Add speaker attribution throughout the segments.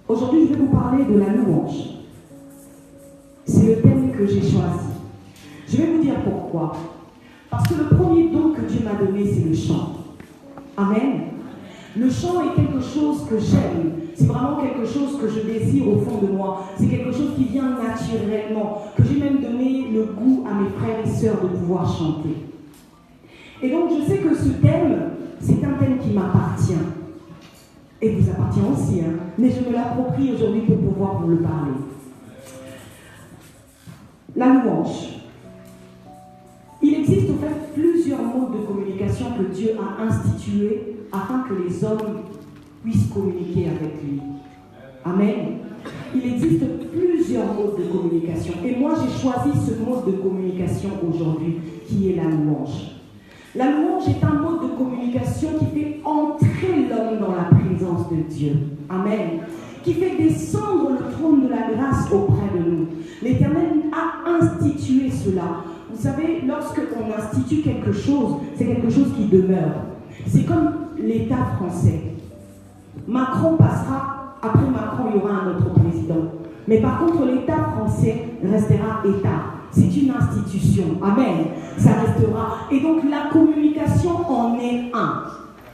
Speaker 1: Aujourd'hui, je vais vous parler de la louange. C'est le thème que j'ai choisi. Je vais vous dire pourquoi. Parce que le premier don que Dieu m'a donné, c'est le chant. Amen. Le chant est quelque chose que j'aime. C'est vraiment quelque chose que je désire au fond de moi. C'est quelque chose qui vient naturellement. Que j'ai même donné le goût à mes frères et sœurs de pouvoir chanter. Et donc, je sais que ce thème, c'est un thème qui m'appartient. Et vous appartient aussi, hein. Mais je me l'approprie aujourd'hui pour pouvoir vous le parler. La louange. Il existe en fait plusieurs modes de communication que Dieu a institués afin que les hommes puissent communiquer avec lui. Amen. Il existe plusieurs modes de communication. Et moi, j'ai choisi ce mode de communication aujourd'hui, qui est la louange. La louange est un mode de communication qui fait entrer l'homme dans la présence de Dieu. Amen. Qui fait descendre le trône de la grâce auprès de nous. L'Éternel a institué cela. Vous savez, lorsque on institue quelque chose, c'est quelque chose qui demeure. C'est comme l'État français. Macron passera, après Macron, il y aura un autre président. Mais par contre, l'État français restera État. C'est une institution. Amen. Ça restera. Et donc, la communication en est un.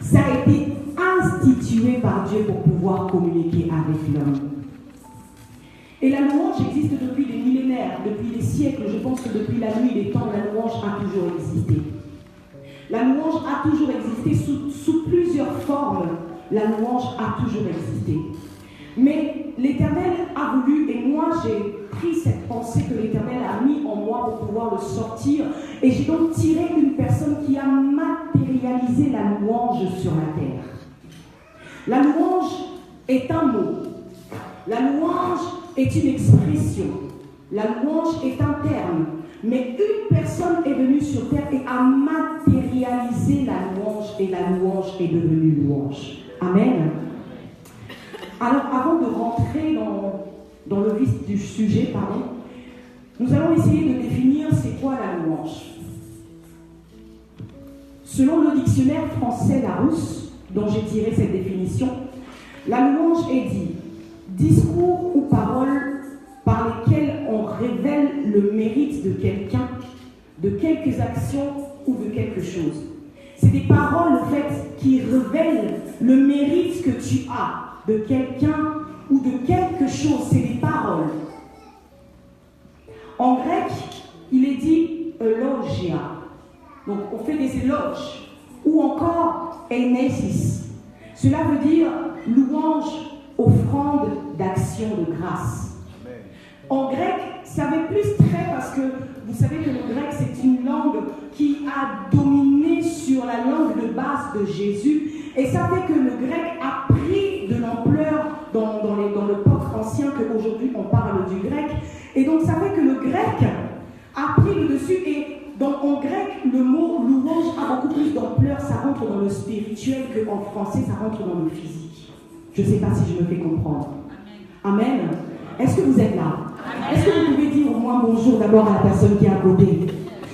Speaker 1: Ça a été institué par Dieu pour pouvoir communiquer avec l'homme. Et la louange existe depuis des millénaires, depuis des siècles. Je pense que depuis la nuit des temps, la louange a toujours existé. La louange a toujours existé sous plusieurs formes. La louange a toujours existé. Mais l'Éternel a voulu, et moi j'ai pris cette pensée que l'Éternel a mis en moi pour pouvoir le sortir. Et j'ai donc tiré une personne qui a matérialisé la louange sur la terre. La louange est un mot. La louange est une expression. La louange est un terme. Mais une personne est venue sur terre et a matérialisé la louange, et la louange est devenue louange. Amen. Alors, avant de rentrer dans le vif du sujet, nous allons essayer de définir c'est quoi la louange. Selon le dictionnaire français Larousse, dont j'ai tiré cette définition, la louange est dit discours ou paroles par lesquelles on révèle le mérite de quelqu'un, de quelques actions ou de quelque chose. C'est des paroles en fait qui révèlent le mérite que tu as de quelqu'un ou de quelque chose. C'est des paroles. En grec, il est dit eulogia. Donc on fait des éloges. Ou encore einesis. Cela veut dire louange, offrande d'action de grâce. En grec, ça avait plus trait parce que vous savez que le grec c'est une langue qui a dominé sur la langue de base de Jésus, et ça fait que le grec a pris de l'ampleur dans l'époque ancienne qu'aujourd'hui on parle du grec, et donc ça fait que le grec a pris le dessus, et en grec le mot louange a beaucoup plus d'ampleur, ça rentre dans le spirituel qu'en français ça rentre dans le physique. Je ne sais pas si je me fais comprendre. Amen. Est-ce que vous êtes là? Est-ce que vous pouvez dire au moins bonjour d'abord à la personne qui est à côté?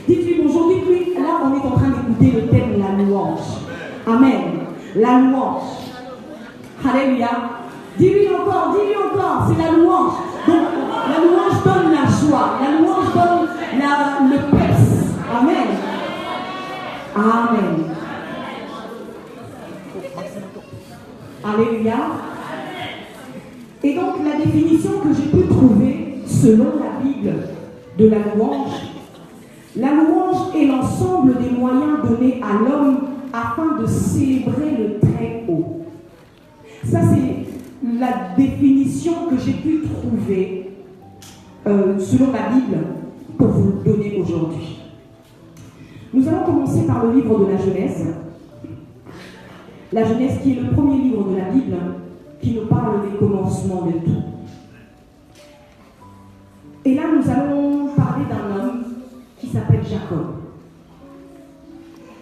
Speaker 1: Dites-lui bonjour, dites-lui, là on est en train d'écouter le thème la louange. Amen. La louange. Alléluia. Dis-lui encore, c'est la louange. Donc la louange donne la joie, la louange donne le peps. Amen. Amen. Alléluia. Et donc la définition que j'ai pu trouver selon la Bible de la louange est l'ensemble des moyens donnés à l'homme afin de célébrer le Très-Haut. Ça c'est la définition que j'ai pu trouver selon la Bible pour vous le donner aujourd'hui. Nous allons commencer par le livre de la Genèse. La Genèse qui est le premier livre de la Bible qui nous parle des commencements de tout. Et là, nous allons parler d'un homme qui s'appelle Jacob.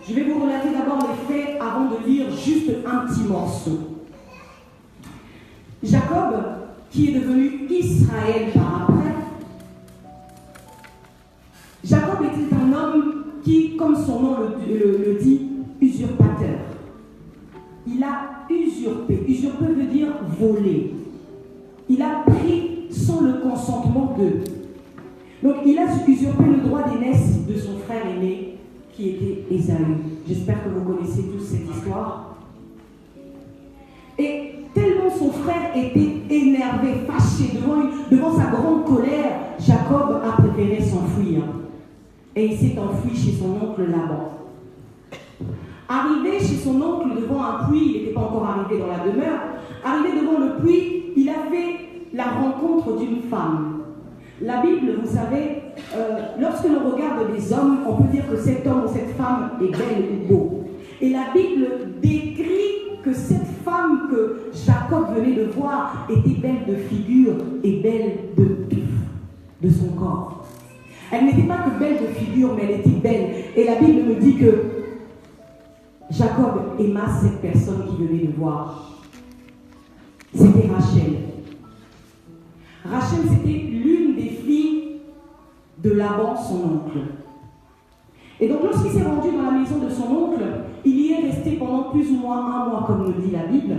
Speaker 1: Je vais vous relater d'abord les faits avant de lire juste un petit morceau. Jacob, qui est devenu Israël par après, Jacob était un homme qui, comme son nom le dit, usurpateur. Il a usurpé. Usurper veut dire voler. il a pris sans le consentement d'eux. Donc il a usurpé le droit d'aînesse de son frère aîné, qui était Ésaü. J'espère que vous connaissez tous cette histoire. Et tellement son frère était énervé, fâché, devant sa grande colère, Jacob a préféré s'enfuir. Et il s'est enfui chez son oncle Laban. Arrivé chez son oncle devant un puits, il n'était pas encore arrivé dans la demeure, arrivé devant le puits, il a fait la rencontre d'une femme. La Bible, vous savez, lorsque l'on regarde des hommes, on peut dire que cet homme ou cette femme est belle ou beau. Et la Bible décrit que cette femme que Jacob venait de voir était belle de figure et belle de son corps. Elle n'était pas que belle de figure, mais elle était belle. Et la Bible me dit que Jacob aima cette personne qui venait de voir. C'était Rachel. Rachel, c'était l'une des filles de Laban, son oncle. Et donc, lorsqu'il s'est rendu dans la maison de son oncle, il y est resté pendant plus ou moins 1 mois, comme nous dit la Bible.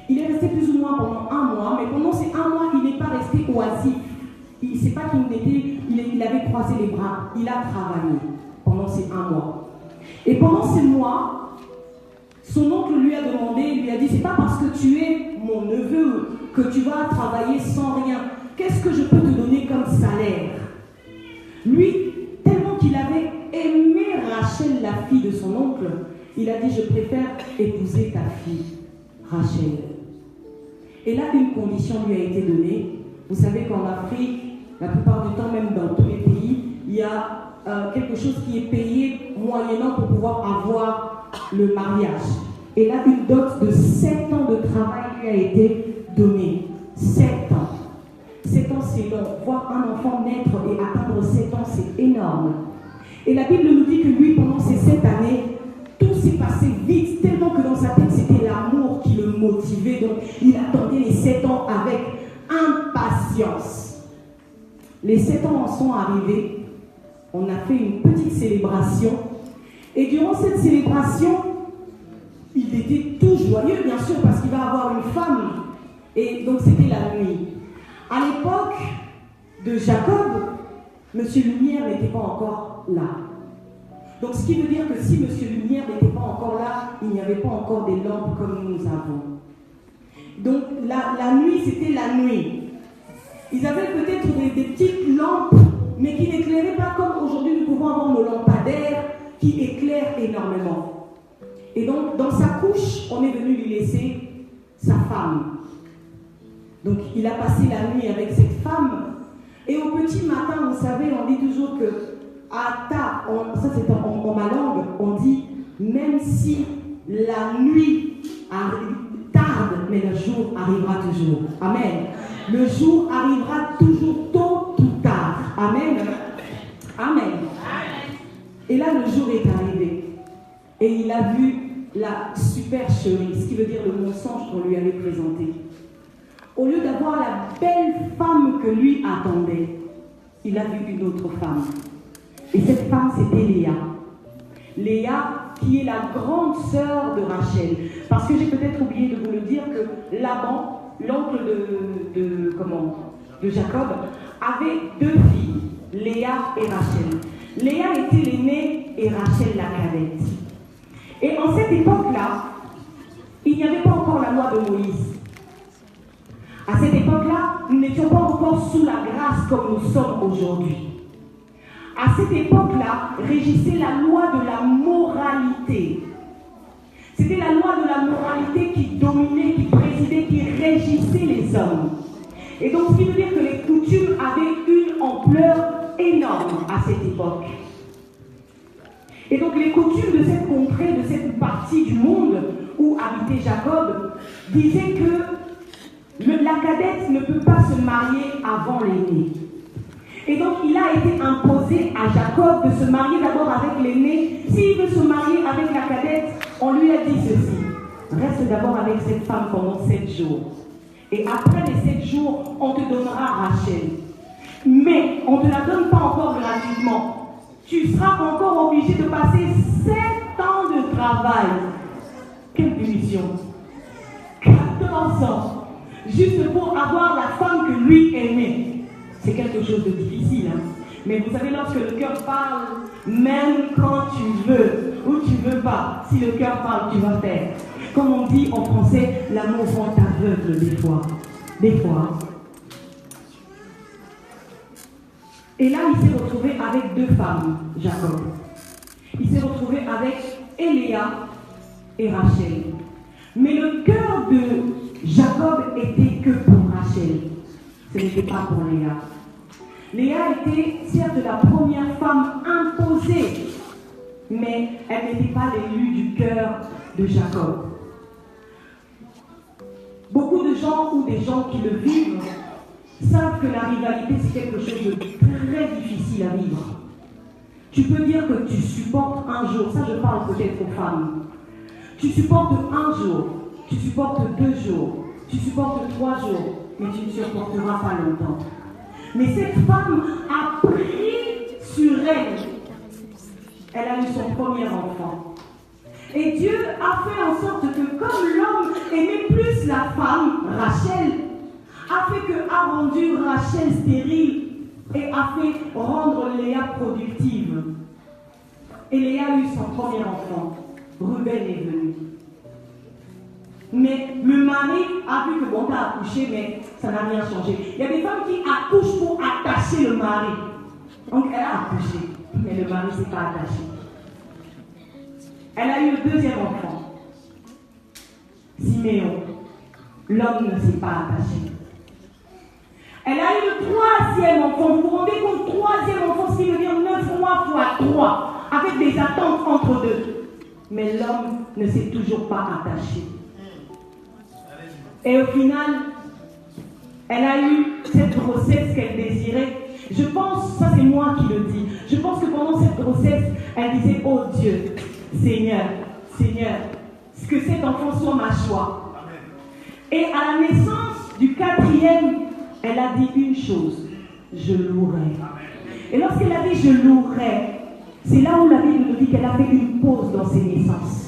Speaker 1: Il est resté plus ou moins pendant 1 mois, mais pendant ces 1 mois, il n'est pas resté oisif. Il sait pas il avait croisé les bras. Il a travaillé pendant ces 1 mois. Et pendant ces mois, son oncle lui a demandé, il lui a dit, c'est pas parce que tu es mon neveu que tu vas travailler sans rien. Qu'est-ce que je peux te donner comme salaire? Lui, tellement qu'il avait aimé Rachel, la fille de son oncle, il a dit, je préfère épouser ta fille, Rachel. Et là, une condition lui a été donnée. Vous savez qu'en Afrique, la plupart du temps, même dans tous les pays, il y a quelque chose qui est payé moyennant pour pouvoir avoir le mariage. Et là, une dot de 7 ans de travail lui a été donnée. 7 ans. 7 ans, c'est long. Voir un enfant naître et atteindre 7 ans, c'est énorme. Et la Bible nous dit que lui, pendant ces 7 années, tout s'est passé vite, tellement que dans sa tête, c'était l'amour qui le motivait. Donc, il attendait les 7 ans avec impatience. Les 7 ans en sont arrivés. On a fait une petite célébration. Et durant cette célébration, il était tout joyeux, bien sûr, parce qu'il va avoir une femme. Et donc, c'était la nuit. À l'époque de Jacob, Monsieur Lumière n'était pas encore là. Donc, ce qui veut dire que si Monsieur Lumière n'était pas encore là, il n'y avait pas encore des lampes comme nous avons. Donc, la nuit, c'était la nuit. Ils avaient peut-être des petites lampes, mais qui n'éclairaient pas comme aujourd'hui nous pouvons avoir nos lampadaires qui éclairent énormément. Et donc, dans sa couche, on est venu lui laisser sa femme. Donc, il a passé la nuit avec cette femme. Et au petit matin, vous savez, on dit toujours que, ça c'est en ma langue, on dit, même si la nuit tarde, mais le jour arrivera toujours. Amen. Le jour arrivera toujours tôt ou tard. Amen. Amen. Et là, le jour est arrivé. Et il a vu la supercherie, ce qui veut dire le mensonge qu'on lui avait présenté. Au lieu d'avoir la belle femme que lui attendait, il a vu une autre femme. Et cette femme, c'était Léa. Léa, qui est la grande sœur de Rachel. Parce que j'ai peut-être oublié de vous le dire que Laban, l'oncle de Jacob, avait 2 filles, Léa et Rachel. Léa était l'aînée et Rachel la cadette. Et en cette époque-là, il n'y avait pas encore la loi de Moïse. À cette époque-là, nous n'étions pas encore sous la grâce comme nous sommes aujourd'hui. À cette époque-là, régissait la loi de la moralité. C'était la loi de la moralité qui dominait, qui présidait, qui régissait les hommes. Et donc, ce qui veut dire que les coutumes avaient une ampleur énorme à cette époque. Et donc, les coutumes de cette contrée, de cette partie du monde où habitait Jacob, disaient que la cadette ne peut pas se marier avant l'aîné. Et donc, il a été imposé à Jacob de se marier d'abord avec l'aîné. S'il veut se marier avec la cadette, on lui a dit ceci. Reste d'abord avec cette femme pendant 7 jours. Et après les 7 jours, on te donnera Rachel. Mais on ne te la donne pas encore gratuitement. Tu seras encore obligé de passer 7 ans de travail. Quelle punition! 14 ans. juste pour avoir la femme que lui aimait. C'est quelque chose de difficile. Hein? Mais vous savez, lorsque le cœur parle, même quand tu veux ou tu veux pas, si le cœur parle, tu vas faire. Comme on dit en français, l'amour rend aveugle des fois. Des fois. Et là, il s'est retrouvé avec deux femmes, Jacob. Il s'est retrouvé avec Léa et Rachel. Mais le cœur de Jacob était que pour Rachel. Ce n'était pas pour Léa. Léa était certes la première femme imposée, mais elle n'était pas l'élue du cœur de Jacob. Beaucoup de gens ou des gens qui le vivent savent que la rivalité c'est quelque chose de très difficile à vivre. Tu peux dire que tu supportes un jour, ça je parle peut-être aux femmes. Tu supportes un jour, tu supportes 2 jours, tu supportes 3 jours, mais tu ne supporteras pas longtemps. Mais cette femme a pris sur elle. Elle a eu son premier enfant. Et Dieu a fait en sorte que comme l'homme aimait plus la femme, Rachel, a fait que a rendu Rachel stérile et a fait rendre Léa productive. Et Léa a eu son premier enfant. Ruben est venu. Mais le mari a vu que bon, t'as accouché, mais ça n'a rien changé. Il y a des femmes qui accouchent pour attacher le mari. Donc elle a accouché, mais le mari ne s'est pas attaché. Elle a eu le deuxième enfant. Siméon. L'homme ne s'est pas attaché. Elle a eu le troisième enfant. Vous vous rendez compte, troisième enfant, ce qui veut dire 9 mois fois 3, avec des attentes entre deux. Mais l'homme ne s'est toujours pas attaché. Et au final, elle a eu cette grossesse qu'elle désirait. Je pense, ça c'est moi qui le dis, je pense que pendant cette grossesse, elle disait, oh Dieu, Seigneur, Seigneur, que cet enfant soit ma joie. Et à la naissance du 4e, elle a dit une chose, je louerai. Et lorsqu'elle a dit je louerai, c'est là où la Bible nous dit qu'elle a fait une pause dans ses naissances.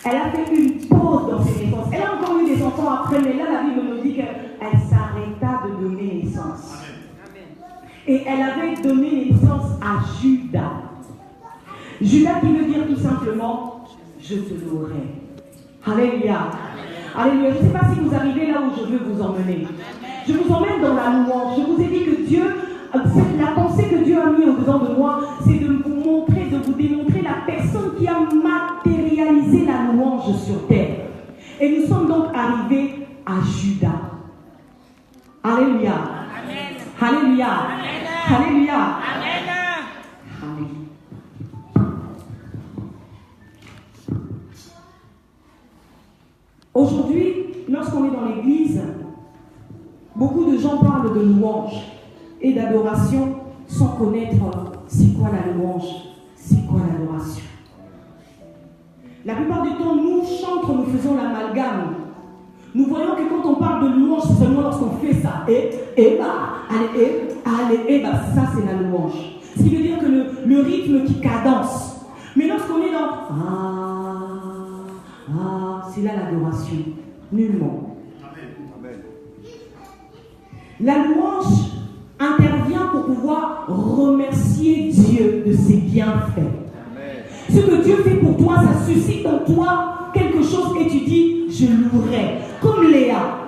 Speaker 1: Elle a fait une pause dans ses naissances. Elle a encore eu des enfants après, mais là la Bible nous dit qu'elle s'arrêta de donner naissance. Et elle avait donné naissance à Judas. Judas qui veut dire tout simplement, je te louerai. Alléluia. Alléluia. Je ne sais pas si vous arrivez là où je veux vous emmener. Je vous emmène dans la louange. Je vous ai dit que Dieu, la pensée que Dieu a mis au-dedans de moi, c'est de vous montrer, de vous démontrer la personne qui a matérialisé la louange sur terre. Et nous sommes donc arrivés à Judas. Alléluia. Amen. Alléluia. Amen. Alléluia. Amen. Amen. Aujourd'hui, lorsqu'on est dans l'église, beaucoup de gens parlent de louange et d'adoration sans connaître c'est quoi la louange, c'est quoi l'adoration. La plupart du temps, nous, chantres, nous faisons l'amalgame. Nous voyons que quand on parle de louange, c'est seulement lorsqu'on fait ça. Ça c'est la louange. Ce qui veut dire que le rythme qui cadence. Mais lorsqu'on est dans c'est là l'adoration. Nullement. Amen. La louange intervient pour pouvoir remercier Dieu de ses bienfaits. Amen. Ce que Dieu fait pour toi, ça suscite en toi quelque chose et tu dis, je louerai. Comme Léa.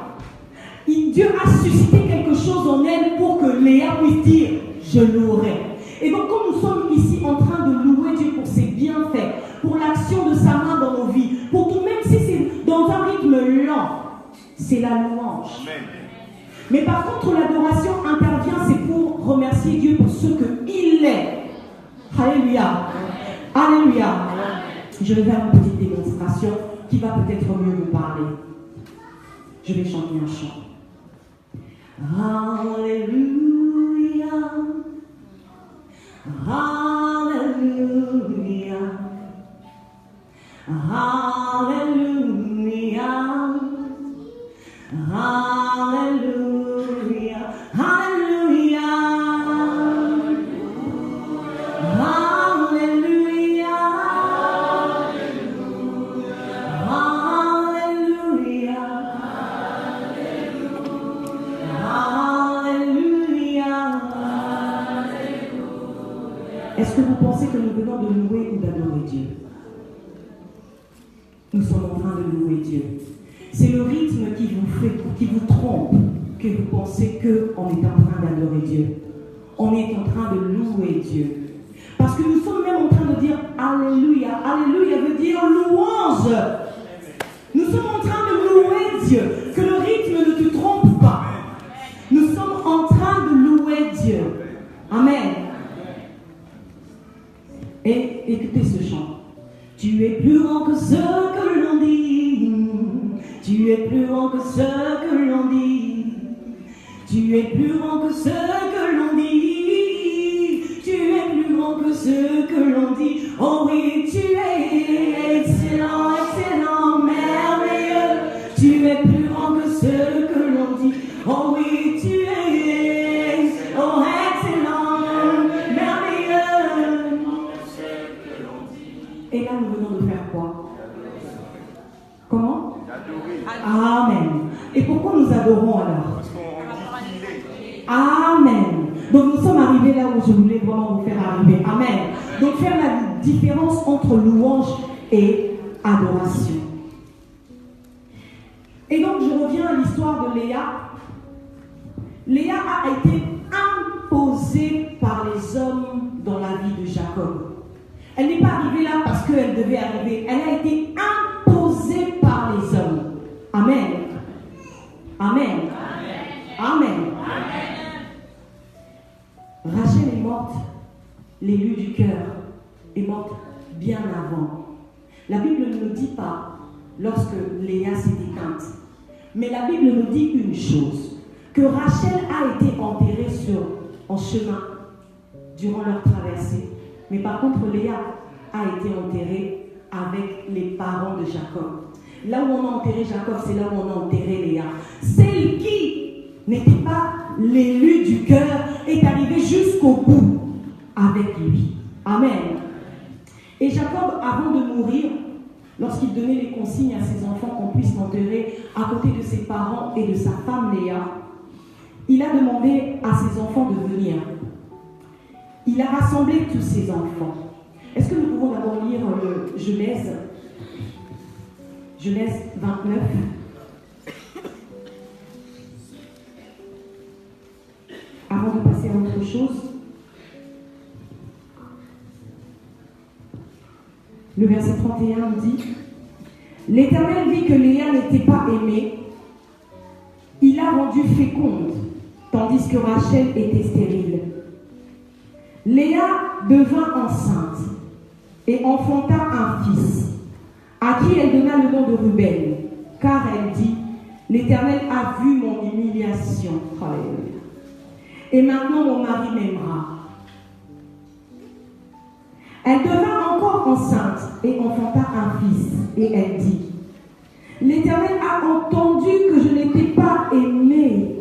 Speaker 1: Dieu a suscité quelque chose en elle pour que Léa puisse dire, je louerai. Et donc, comme nous sommes ici en train de louer Dieu pour ses bienfaits, pour l'action de sa main dans nos vies, pour tout, même si c'est dans un rythme lent, c'est la louange. Amen. Mais par contre, l'adoration intervient, c'est pour remercier Dieu pour ce qu'il est. Alléluia. Alléluia. Je vais faire une petite démonstration qui va peut-être mieux me parler. Je vais chanter un chant. Alléluia. Alléluia. Alléluia. Alléluia. Alléluia. Alléluia. Alléluia. Alléluia. Est-ce que vous pensez que nous venons de louer ou d'adorer Dieu? Nous sommes en train de louer Dieu. C'est le rythme qui vous trompe, que vous pensez qu'on est en train d'adorer Dieu. On est en train de louer Dieu. Parce que nous sommes même en train de dire Alléluia. Alléluia veut dire louange. Nous sommes en train de louer Dieu. Que le rythme ne te trompe pas. Nous sommes en train de louer Dieu. Amen. Et écoutez ce chant. Tu es plus grand que ce que l'on dit. Tu es plus grand que ce que l'on dit. Tu es plus grand que ce que l'on dit. Tu es plus grand que ce que l'on dit. Oh oui, tu es excellent, excellent, merveilleux. Tu es plus grand que ce que l'on dit. Oh oui, tu es oh excellent, merveilleux. Et là, nous venons de faire quoi? Comment? Amen. Et pourquoi nous adorons alors? Amen. Donc nous sommes arrivés là où je voulais vraiment vous faire arriver. Amen. Donc faire la différence entre louange et adoration. Et donc je reviens à l'histoire de Léa. Léa a été imposée par les hommes dans la vie de Jacob. Elle n'est pas arrivée là parce qu'elle devait arriver. Elle a été imposée par les hommes. Amen. Amen. Amen. Rachel est morte, l'élu du cœur est morte bien avant. La Bible ne nous dit pas lorsque Léa s'est éteinte. Mais la Bible nous dit une chose, que Rachel a été enterrée en chemin durant leur traversée. Mais par contre, Léa a été enterrée avec les parents de Jacob. Là où on a enterré Jacob, c'est là où on a enterré Léa. Celle qui n'était pas l'élu du cœur est arrivée jusqu'au bout avec lui. Amen. Et Jacob, avant de mourir, lorsqu'il donnait les consignes à ses enfants qu'on puisse l'enterrer à côté de ses parents et de sa femme Léa, il a demandé à ses enfants de venir. Il a rassemblé tous ses enfants. Est-ce que nous pouvons d'abord lire le Genèse 29. Avant de passer à autre chose, le verset 31 dit « L'Éternel vit que Léa n'était pas aimée, il l'a rendue féconde, tandis que Rachel était stérile. Léa devint enceinte et enfanta un fils, à qui elle donna le nom de Ruben, car elle dit « L'Éternel a vu mon humiliation. Alléluia. Et maintenant mon mari m'aimera. » Elle devint encore enceinte et enfanta un fils, et elle dit « L'Éternel a entendu que je n'étais pas aimée,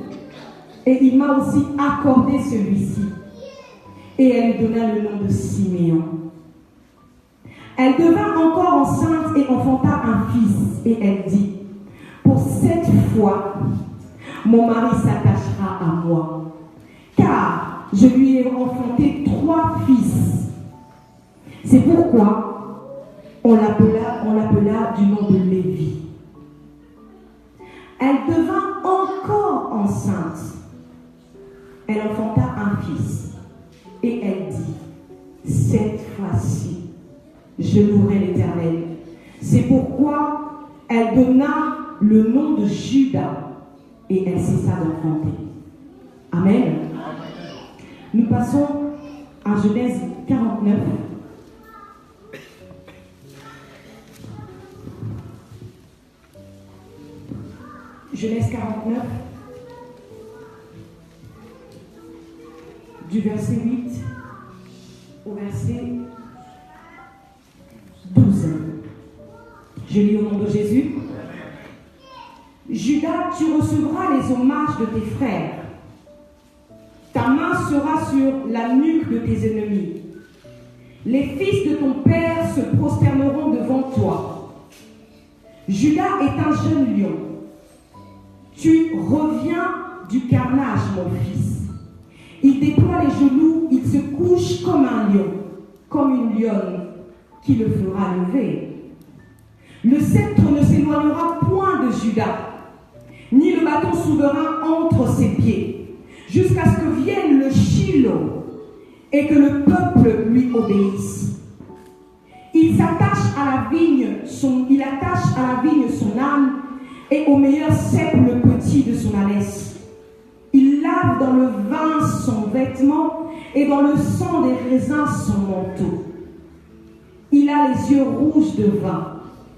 Speaker 1: et il m'a aussi accordé celui-ci. » Et elle lui donna le nom de Siméon. Elle devint encore enceinte et enfanta un fils, et elle dit « Pour cette fois, mon mari s'attachera à moi, car je lui ai enfanté 3 fils. C'est pourquoi on l'appela du nom de Lévi. » Elle devint encore enceinte. Elle enfanta un fils. Et elle dit, cette fois-ci, je louerai l'Éternel. C'est pourquoi elle donna le nom de Judas et elle cessa d'enfanter. Amen. Nous passons à Genèse 49. Genèse 49, du verset 8 au verset 12. Je lis au nom de Jésus. Judas, tu recevras les hommages de tes frères. Ta main sera sur la nuque de tes ennemis. Les fils de ton père se prosterneront devant toi. Judas est un jeune lion. Tu reviens du carnage. Il déploie les genoux, il se couche comme un lion, comme une lionne qui le fera lever. Le sceptre ne s'éloignera point de Juda, ni le bâton souverain entre ses pieds, jusqu'à ce que vienne le Shiloh et que le peuple lui obéisse. Il s'attache à la vigne, il attache à la vigne son âne, et au meilleur cep le petit de son ânesse. Il lave dans le vin son vêtement, et dans le sang des raisins son manteau. Il a les yeux rouges de vin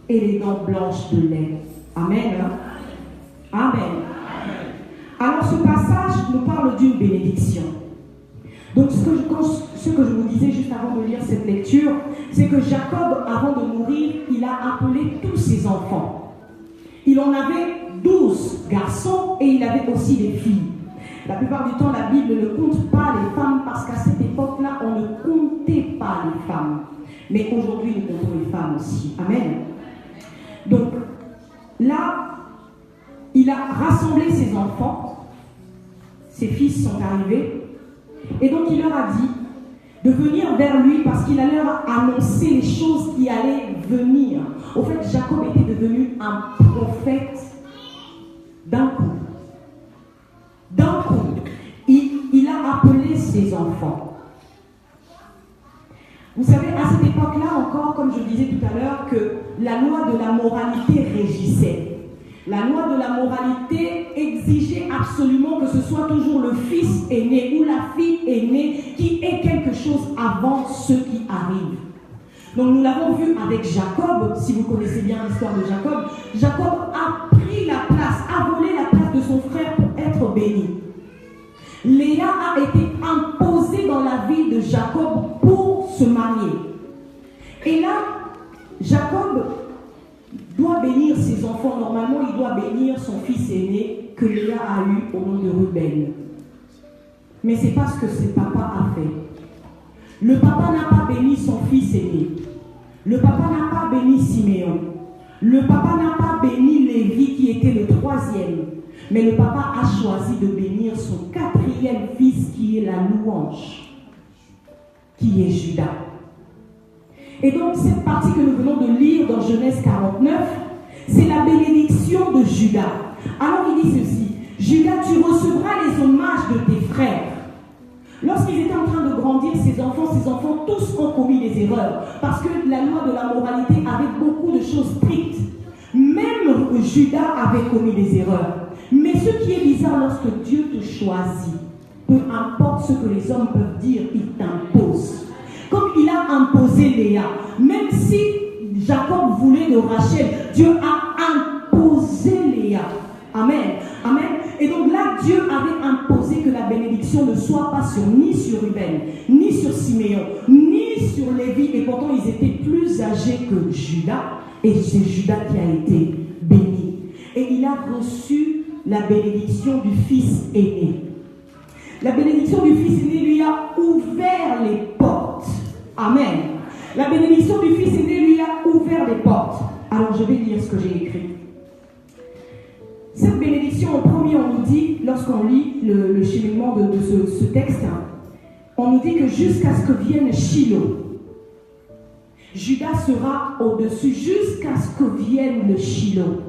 Speaker 1: et les dents blanches de lait. Amen. Amen. Alors ce passage nous parle d'une bénédiction. Donc ce que je vous disais juste avant de lire cette lecture, c'est que Jacob, avant de mourir, il a appelé tous ses enfants. Il en avait 12 garçons et il avait aussi des filles. La plupart du temps, la Bible ne compte pas les femmes parce qu'à cette époque-là, on ne comptait pas les femmes. Mais aujourd'hui, nous comptons les femmes aussi. Amen. Donc, là, il a rassemblé ses enfants. Ses fils sont arrivés. Et donc, il leur a dit de venir vers lui parce qu'il allait leur annoncer les choses qui allaient venir. Au fait, Jacob était devenu un prophète d'un coup. D'un coup, il a appelé ses enfants. Vous savez, à cette époque-là encore, comme je disais tout à l'heure, que la loi de la moralité régissait. La loi de la moralité exigeait absolument que ce soit toujours le fils aîné ou la fille aînée qui ait quelque chose avant ceux qui arrivent. Donc nous l'avons vu avec Jacob, si vous connaissez bien l'histoire de Jacob. Jacob a pris la place, a volé la place de son frère pour être béni. Léa a été imposée dans la vie de Jacob pour se marier. Et là, Jacob doit bénir ses enfants. Normalement, il doit bénir son fils aîné que Léa a eu au nom de Ruben. Mais c'est pas ce que ses papa a fait. Le papa n'a pas béni son fils aîné. Le papa n'a pas béni Siméon. Le papa n'a pas béni Lévi qui était le 3e. Mais le papa a choisi de bénir son 4e fils qui est la louange, qui est Judas. Et donc cette partie que nous venons de lire dans Genèse 49, c'est la bénédiction de Judas. Alors il dit ceci: Judas, tu recevras les hommages de tes frères. Lorsqu'ils étaient en train de grandir, ces enfants tous ont commis des erreurs. Parce que la loi de la moralité avait beaucoup de choses strictes. Même Judas avait commis des erreurs. Mais ce qui est bizarre, lorsque Dieu te choisit, peu importe ce que les hommes peuvent dire, il t'impose. Comme il a imposé Léa, même si Jacob voulait de Rachel, Dieu a imposé Léa. Amen. Amen. Et donc là, Dieu avait imposé que la bénédiction ne soit pas ni sur Ruben, ni sur Siméon, ni sur Lévi. Et pourtant, ils étaient plus âgés que Judas. Et c'est Judas qui a été béni. Et il a reçu la bénédiction du fils aîné. La bénédiction du fils aîné lui a ouvert les portes. Amen. La bénédiction du fils aîné lui a ouvert les portes. Alors je vais lire ce que j'ai écrit. Cette bénédiction, en premier, on nous dit, lorsqu'on lit le cheminement de ce texte, on nous dit que jusqu'à ce que vienne Shiloh, Judas sera au-dessus, jusqu'à ce que vienne le Shiloh,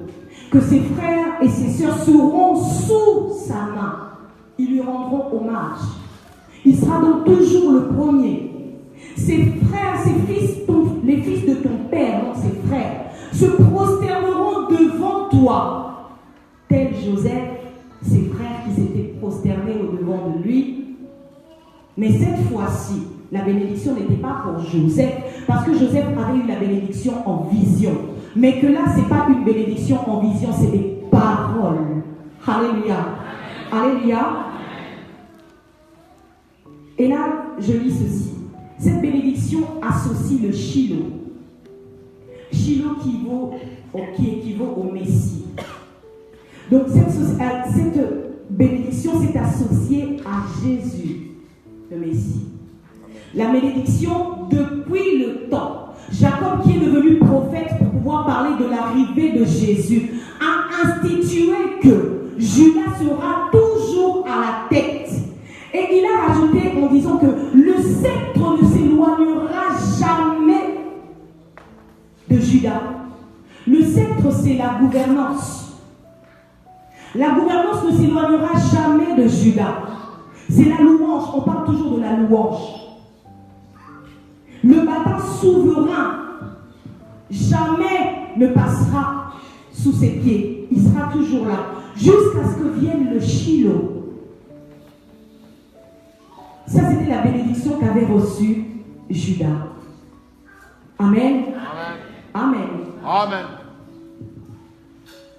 Speaker 1: que ses frères et ses sœurs seront sous sa main. Ils lui rendront hommage. Il sera donc toujours le premier. Ses frères, ses fils, les fils de ton père, non ses frères, se prosterneront devant toi. Tel Joseph, ses frères qui s'étaient prosternés au-devant de lui. Mais cette fois-ci, la bénédiction n'était pas pour Joseph, parce que Joseph avait eu la bénédiction en vision. Mais que là, ce n'est pas une bénédiction en vision, c'est des paroles. Alléluia. Alléluia. Et là, je lis ceci. Cette bénédiction associe le Shiloh. Shiloh qui équivaut au Messie. Donc cette bénédiction s'est associée à Jésus, le Messie. La bénédiction depuis le temps. Jacob, qui est devenu prophète pour pouvoir parler de l'arrivée de Jésus, a institué que Judas sera toujours à la tête. Et il a terminer en disant que le sceptre ne s'éloignera jamais de Juda. Le sceptre, c'est la gouvernance. La gouvernance ne s'éloignera jamais de Juda. C'est la louange, on parle toujours de la louange. Le bâton souverain jamais ne passera sous ses pieds. Il sera toujours là, jusqu'à ce que vienne le Shiloh. Ça, c'était la bénédiction qu'avait reçue Juda. Amen. Amen.
Speaker 2: Amen.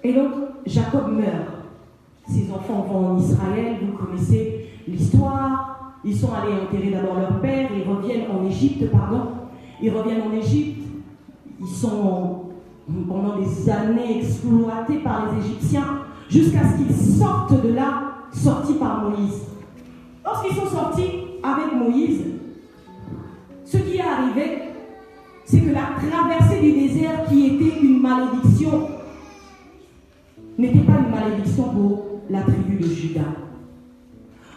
Speaker 1: Et donc, Jacob meurt. Ses enfants vont en Israël, vous connaissez l'histoire. Ils sont allés enterrer d'abord leur père, ils reviennent en Égypte, Ils reviennent en Égypte. Ils sont pendant des années exploités par les Égyptiens, jusqu'à ce qu'ils sortent de là, sortis par Moïse. Lorsqu'ils sont sortis avec Moïse, ce qui est arrivé, c'est que la traversée du désert, qui était une malédiction, n'était pas une malédiction pour la tribu de Juda.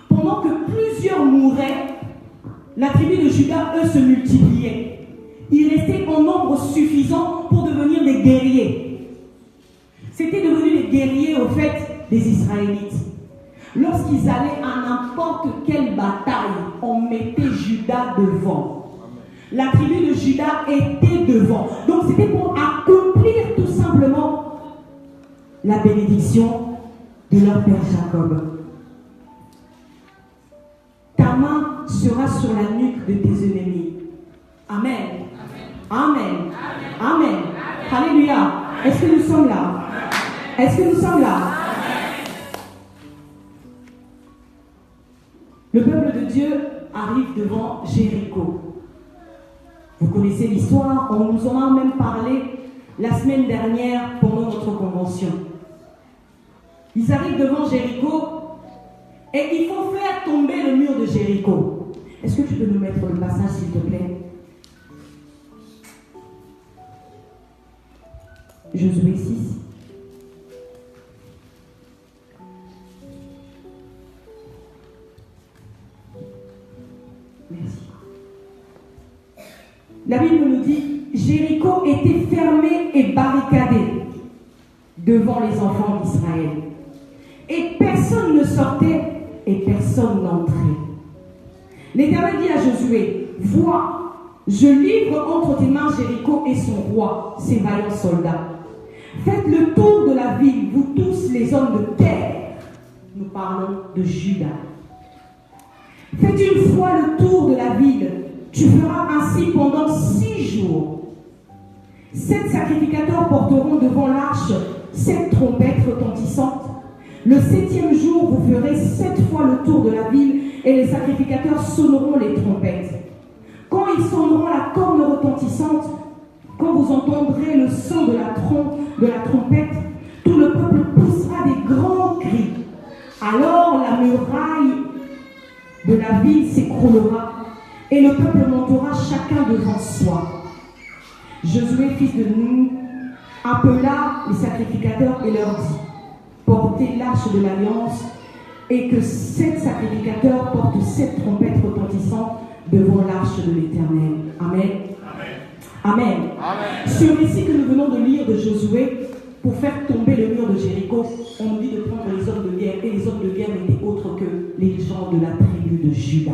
Speaker 1: Pendant que plusieurs mouraient, la tribu de Juda, eux, se multipliait. Ils restaient en nombre suffisant pour devenir des guerriers. C'était devenu des guerriers, au fait, des Israélites. Lorsqu'ils allaient à n'importe quelle bataille, on mettait Juda devant. La tribu de Juda était devant. Donc c'était pour accomplir tout simplement la bénédiction de leur père Jacob. Ta main sera sur la nuque de tes ennemis. Amen. Amen. Amen. Alléluia. Est-ce que nous sommes là? Est-ce que nous sommes là? Le peuple de Dieu arrive devant Jéricho. Vous connaissez l'histoire, on nous en a même parlé la semaine dernière pendant notre convention. Ils arrivent devant Jéricho et il faut faire tomber le mur de Jéricho. Est-ce que tu peux nous mettre le passage, s'il te plaît? Josué 6. Merci. La Bible nous dit, Jéricho était fermé et barricadé devant les enfants d'Israël. Et personne ne sortait et personne n'entrait. L'Éternel dit à Josué, vois, je livre entre tes mains Jéricho et son roi, ses vaillants soldats. Faites le tour de la ville, vous tous les hommes de guerre. Nous parlons de Juda. Faites une fois le tour de la ville. Tu feras ainsi pendant 6 jours. 7 sacrificateurs porteront devant l'arche 7 trompettes retentissantes. Le 7e jour, vous ferez 7 fois le tour de la ville et les sacrificateurs sonneront les trompettes. Quand ils sonneront la corne retentissante, quand vous entendrez le son de la trompette, tout le peuple poussera des grands cris. Alors la muraille de la ville s'écroulera et le peuple montera chacun devant soi. Josué, fils de Nun, appela les sacrificateurs et leur dit, portez l'arche de l'alliance et que 7 sacrificateurs portent 7 trompettes retentissantes devant l'arche de l'Éternel. Amen. Amen. Amen. Ce récit que nous venons de lire de Josué, pour faire tomber le mur de Jéricho, on nous dit de prendre les hommes de guerre, et les hommes de guerre n'étaient autres que les gens de la tribu de Juda.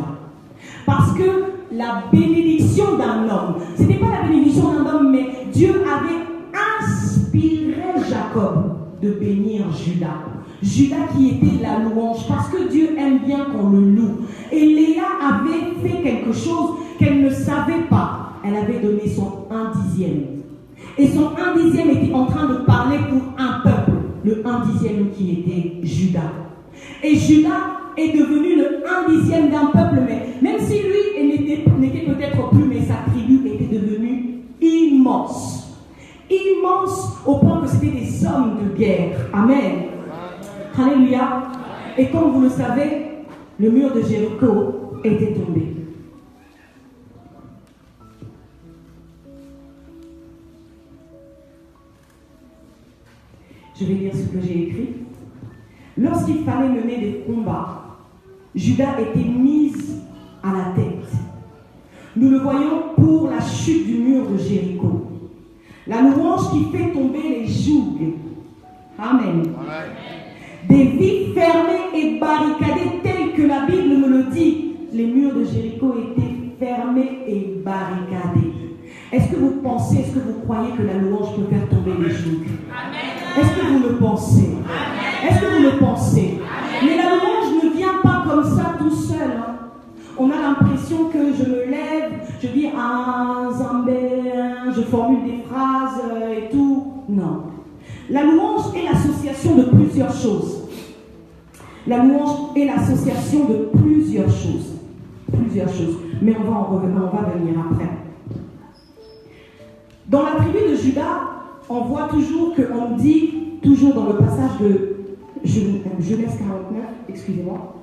Speaker 1: Parce que la bénédiction d'un homme, ce n'était pas la bénédiction d'un homme, mais Dieu avait inspiré Jacob de bénir Juda. Juda qui était la louange, parce que Dieu aime bien qu'on le loue. Et Léa avait fait quelque chose qu'elle ne savait pas. Elle avait donné son 1/10. Et son 1/10 était en train de parler pour un peuple, le 1/10 qui était Juda. Et Juda est devenu le 1/10 d'un peuple, mais même si lui n'était peut-être plus, mais sa tribu était devenue immense. Immense au point que c'était des hommes de guerre. Amen. Alléluia. Et comme vous le savez, le mur de Jéricho était tombé. Je vais lire ce que j'ai écrit. Lorsqu'il fallait mener des combats, Juda était mise à la tête. Nous le voyons pour la chute du mur de Jéricho. La louange qui fait tomber les jougs. Amen. Amen. Des vies fermées et barricadées telles que la Bible me le dit. Les murs de Jéricho étaient fermés et barricadés. Est-ce que vous pensez, est-ce que vous croyez que la louange peut faire tomber les jougs? Est-ce que vous le pensez? Est-ce que vous le pensez? Mais la louange ne vient pas comme ça tout seul. Hein. On a l'impression que je me lève, je dis ah, Zambé, je formule des phrases et tout. Non. La louange est l'association de plusieurs choses. La louange est l'association de plusieurs choses. Plusieurs choses. Mais on va en revenir, on va venir après. Dans la tribu de Juda, on voit toujours qu'on nous dit, toujours dans le passage de Genèse 49, excusez-moi,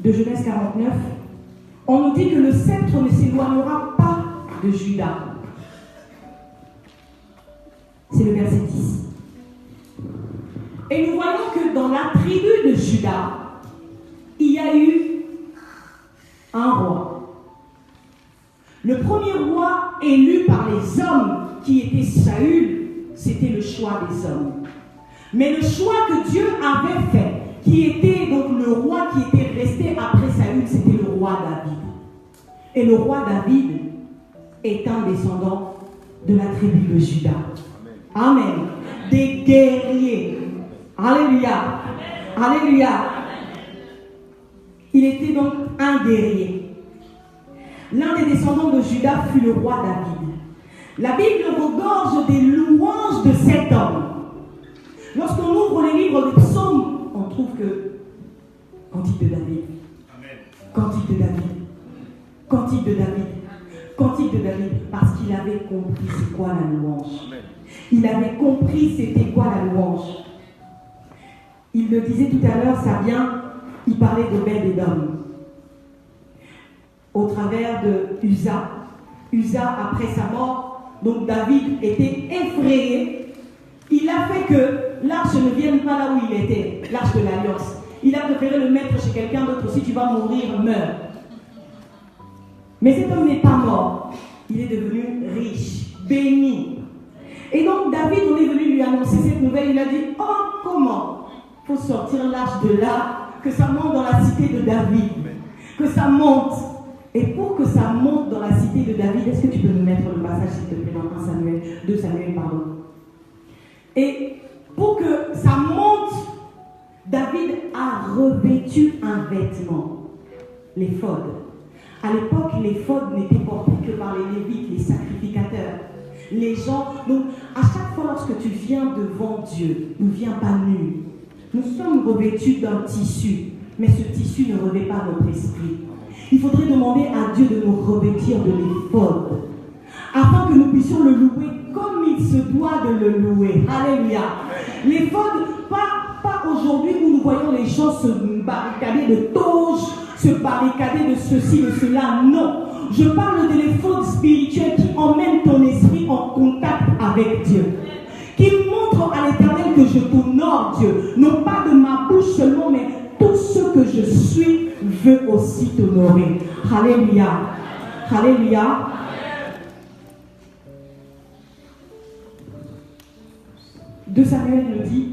Speaker 1: de Genèse 49, on nous dit que le sceptre ne s'éloignera pas de Juda. C'est le verset 10. Et nous voyons que dans la tribu de Juda, il y a eu un roi. Le premier roi élu par les hommes, qui était Saül, c'était le choix des hommes. Mais le choix que Dieu avait fait, qui était donc le roi qui était resté après Saül, c'était le roi David. Et le roi David est un descendant de la tribu de Juda. Amen. Amen. Des guerriers. Alléluia. Amen. Alléluia. Amen. Il était donc un guerrier. L'un des descendants de Juda fut le roi David. La Bible regorge des louanges de cet homme. Lorsqu'on ouvre les livres des psaumes, on trouve que cantique de David, cantique de David, cantique de David, cantique de David, parce qu'il avait compris c'est quoi la louange. Il avait compris c'était quoi la louange. Il le disait tout à l'heure, ça vient, il parlait d'Obed-Édom. Au travers de Uza. Uza, après sa mort, donc David était effrayé. Il a fait que l'arche ne vienne pas là où il était, l'arche de l'Alliance. Il a préféré le mettre chez quelqu'un d'autre. Si tu vas mourir, meurs. Mais cet homme n'est pas mort. Il est devenu riche, béni. Et donc David, on est venu lui annoncer cette nouvelle. Il a dit, oh, comment? Il faut sortir l'arche de là, que ça monte dans la cité de David. Que ça monte. Et pour que ça monte dans la cité de David, est-ce que tu peux nous mettre le passage, s'il te plaît, dans 2 Samuel, pardon. Et pour que ça monte, David a revêtu un vêtement, l'éphod. À l'époque, l'éphod n'était porté que par les Lévites, les sacrificateurs. Les gens, donc à chaque fois lorsque tu viens devant Dieu, ne viens pas nus. Nous sommes revêtus d'un tissu, mais ce tissu ne revêt pas notre esprit. Il faudrait demander à Dieu de nous revêtir de l'éphod, afin que nous puissions le louer comme il se doit de le louer. Alléluia. L'éphod, pas aujourd'hui où nous voyons les gens se barricader de toges, se barricader de ceci, de cela. Non. Je parle de l'éphod spirituel qui emmène ton esprit en contact avec Dieu. Qui montre à l'Éternel que je t'honore, Dieu. Non pas de ma bouche seulement, mais tout ce que je suis veut aussi t'honorer. Alléluia. Alléluia. 2 Samuel nous dit,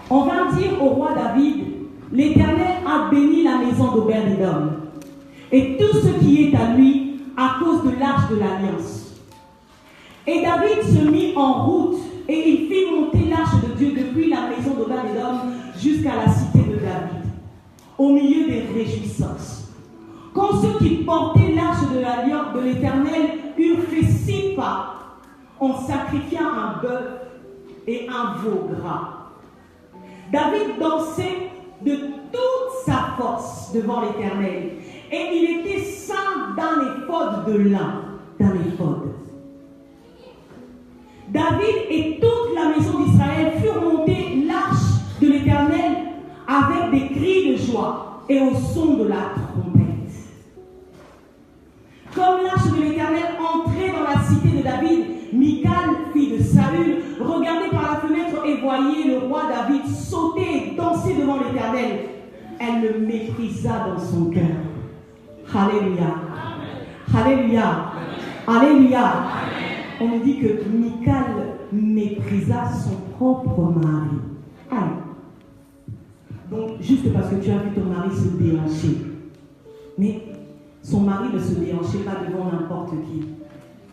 Speaker 1: on vint dire au roi David, l'Éternel a béni la maison d'Obed-Édom et tout ce qui est à lui à cause de l'arche de l'Alliance. Et David se mit en route et il fit monter l'arche de Dieu depuis la maison d'Obed-Édom jusqu'à la cité de David, au milieu des réjouissances. Quand ceux qui portaient l'arche de l'Alliance de l'Éternel eurent fait 6 pas, on sacrifia un bœuf et un veau gras. David dansait de toute sa force devant l'Éternel, et il était ceint d'un éphod de lin, d'un éphod. David et toute la maison d'Israël furent monter l'arche de l'Éternel avec des cris de joie et au son de la trompette. Comme l'arche de l'Éternel entrait dans la cité de David, Michal, fille de Saül, regardait par la fenêtre et voyait le roi David sauter et danser devant l'Éternel. elle le méprisa dans son cœur. Alléluia. Alléluia. Alléluia. On nous dit que Michal méprisa son propre mari. Aïe. Donc, juste parce que tu as vu ton mari se déhancher. Mais son mari ne se déhanchait pas devant n'importe qui.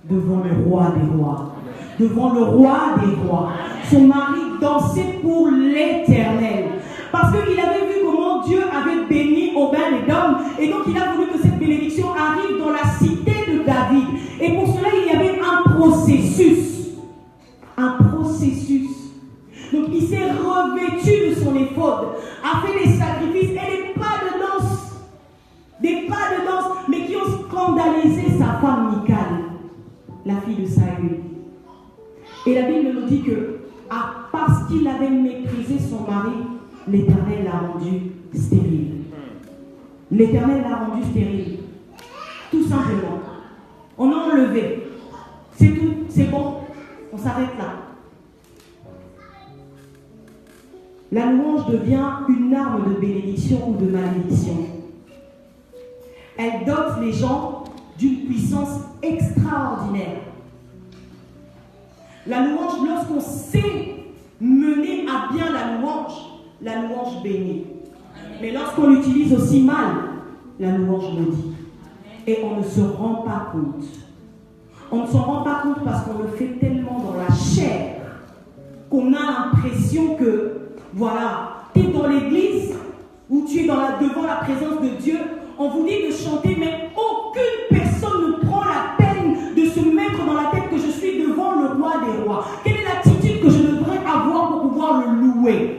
Speaker 1: Devant le roi des rois. Devant le roi des rois. Son mari dansait pour l'Éternel. Parce qu'il avait vu comment Dieu avait béni Obed-Édom. Et donc il a voulu que cette bénédiction arrive dans la cité de David. Et pour cela, il y avait un processus. Un processus. Donc il s'est revêtu de son éphod, a fait des sacrifices et des pas de danse. Des pas de danse, mais qui ont scandalisé sa femme Michal, la fille de Saül. Et la Bible nous dit que parce qu'il avait méprisé son mari, l'Éternel l'a rendu stérile. L'Éternel l'a rendu stérile. Tout simplement. On a enlevé. C'est tout. C'est bon. On s'arrête là. La louange devient une arme de bénédiction ou de malédiction. Elle dote les gens d'une puissance extraordinaire. La louange, lorsqu'on sait mener à bien la louange bénit. Mais lorsqu'on l'utilise aussi mal, la louange maudit. Et on ne se rend pas compte. On ne s'en rend pas compte parce qu'on le fait tellement dans la chair qu'on a l'impression que, voilà, tu es dans l'église ou tu es devant la présence de Dieu, on vous dit de chanter, mais aucune personne ne prend la peine de se mettre dans la tête que je suis devant le roi des rois. Quelle est l'attitude que je devrais avoir pour pouvoir le louer?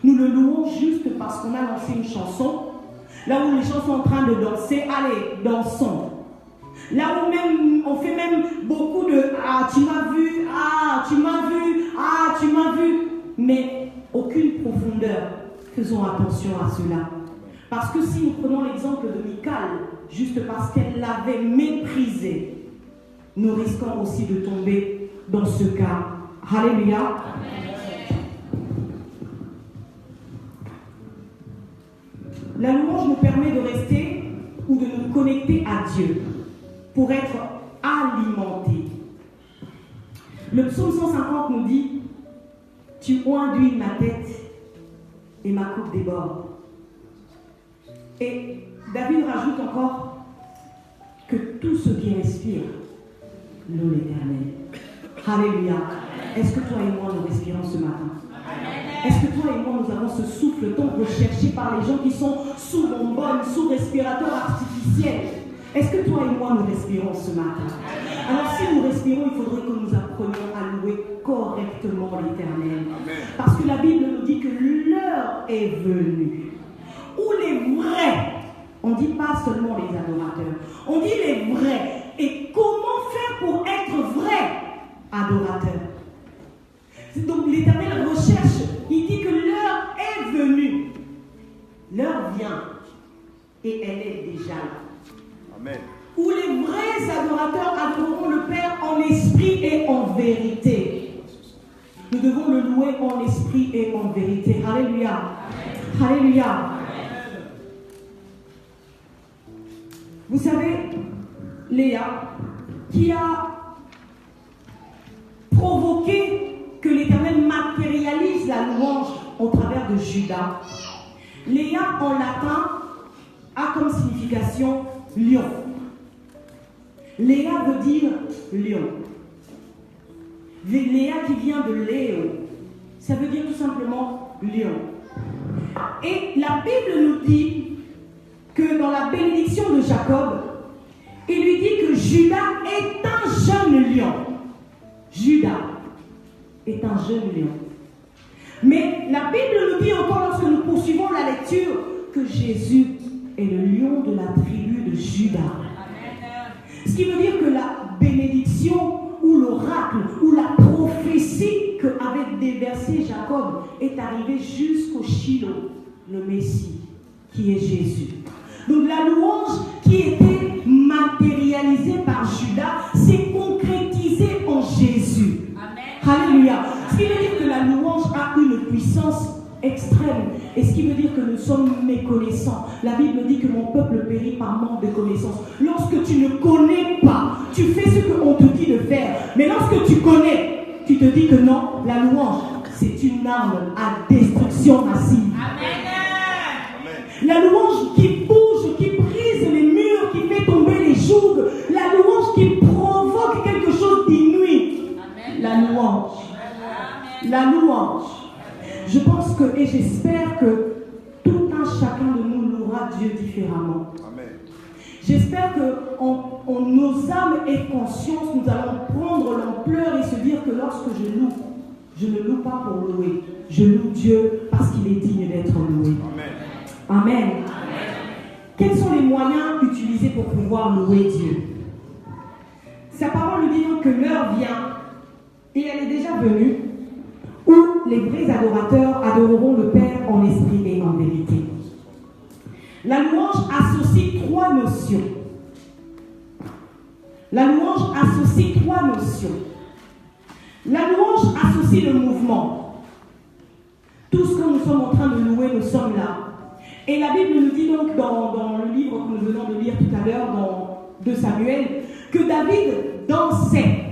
Speaker 1: Nous le louons juste parce qu'on a lancé une chanson, là où les gens sont en train de danser, allez, dansons. Là où même, on fait même beaucoup de « Ah, tu m'as vu, ah, tu m'as vu, ah, tu m'as vu », mais aucune profondeur. Faisons attention à cela. Parce que si nous prenons l'exemple de Michal, juste parce qu'elle l'avait méprisé, nous risquons aussi de tomber dans ce cas. Alléluia. La louange nous permet de rester ou de nous connecter à Dieu pour être alimentés. Le psaume 150 nous dit « Tu induis ma tête et ma coupe déborde ». Et David rajoute encore que tout ce qui respire loue l'Éternel. Alléluia. Est-ce que toi et moi nous respirons ce matin? Est-ce que toi et moi nous avons ce souffle tant recherché par les gens qui sont sous bonbonne, sous respirateur artificiel? Est-ce que toi et moi nous respirons ce matin? Alors si nous respirons, il faudrait que nous apprenions à louer correctement l'Éternel. Parce que la Bible nous dit que l'heure est venue où les vrais, on ne dit pas seulement les adorateurs, on dit les vrais. Et comment faire pour être vrai adorateur? Donc l'Éternel recherche, il dit que l'heure est venue. L'heure vient et elle est déjà là. Amen. Où les vrais adorateurs adoreront le Père en esprit et en vérité. Nous devons le louer en esprit et en vérité. Alléluia. Amen. Alléluia. Vous savez, Léa, qui a provoqué que l'Éternel matérialise la louange au travers de Judas. Léa, en latin, a comme signification lion. Léa veut dire lion. Léa qui vient de Léo, ça veut dire tout simplement lion. Et la Bible nous dit que dans la bénédiction de Jacob, il lui dit que Judas est un jeune lion. Judas est un jeune lion. Mais la Bible nous dit encore, lorsque nous poursuivons la lecture, que Jésus est le lion de la tribu de Judas. Ce qui veut dire que la bénédiction ou l'oracle ou la prophétie qu'avait déversé Jacob est arrivée jusqu'au Shiloh, le Messie, qui est Jésus. Donc la louange qui était matérialisée par Judas s'est concrétisée en Jésus. Amen. Alléluia. Ce qui veut dire que la louange a une puissance extrême. Et ce qui veut dire que nous sommes méconnaissants. La Bible dit que mon peuple périt par manque de connaissance. Lorsque tu ne connais pas, tu fais ce qu'on te dit de faire. Mais lorsque tu connais, tu te dis que non, la louange, c'est une arme à destruction massive. Amen. La louange qui bouge, qui brise les murs, qui fait tomber les jougs. La louange qui provoque quelque chose d'inouï. La louange. La louange. Je pense que, et j'espère que tout un chacun de nous louera Dieu différemment. Amen. J'espère que nos âmes et conscience, nous allons prendre l'ampleur et se dire que lorsque je loue, je ne loue pas pour louer. Je loue Dieu parce qu'il est digne d'être loué. Amen. Amen. Amen. Quels sont les moyens utilisés pour pouvoir louer Dieu? Sa parole nous dit donc que l'heure vient, et elle est déjà venue, où les vrais adorateurs adoreront le Père en esprit et en vérité. La louange associe trois notions. La louange associe trois notions. La louange associe le mouvement. Tout ce que nous sommes en train de louer, nous sommes là. Et la Bible nous dit donc dans le livre que nous venons de lire tout à l'heure, dans 2 Samuel, que David dansait.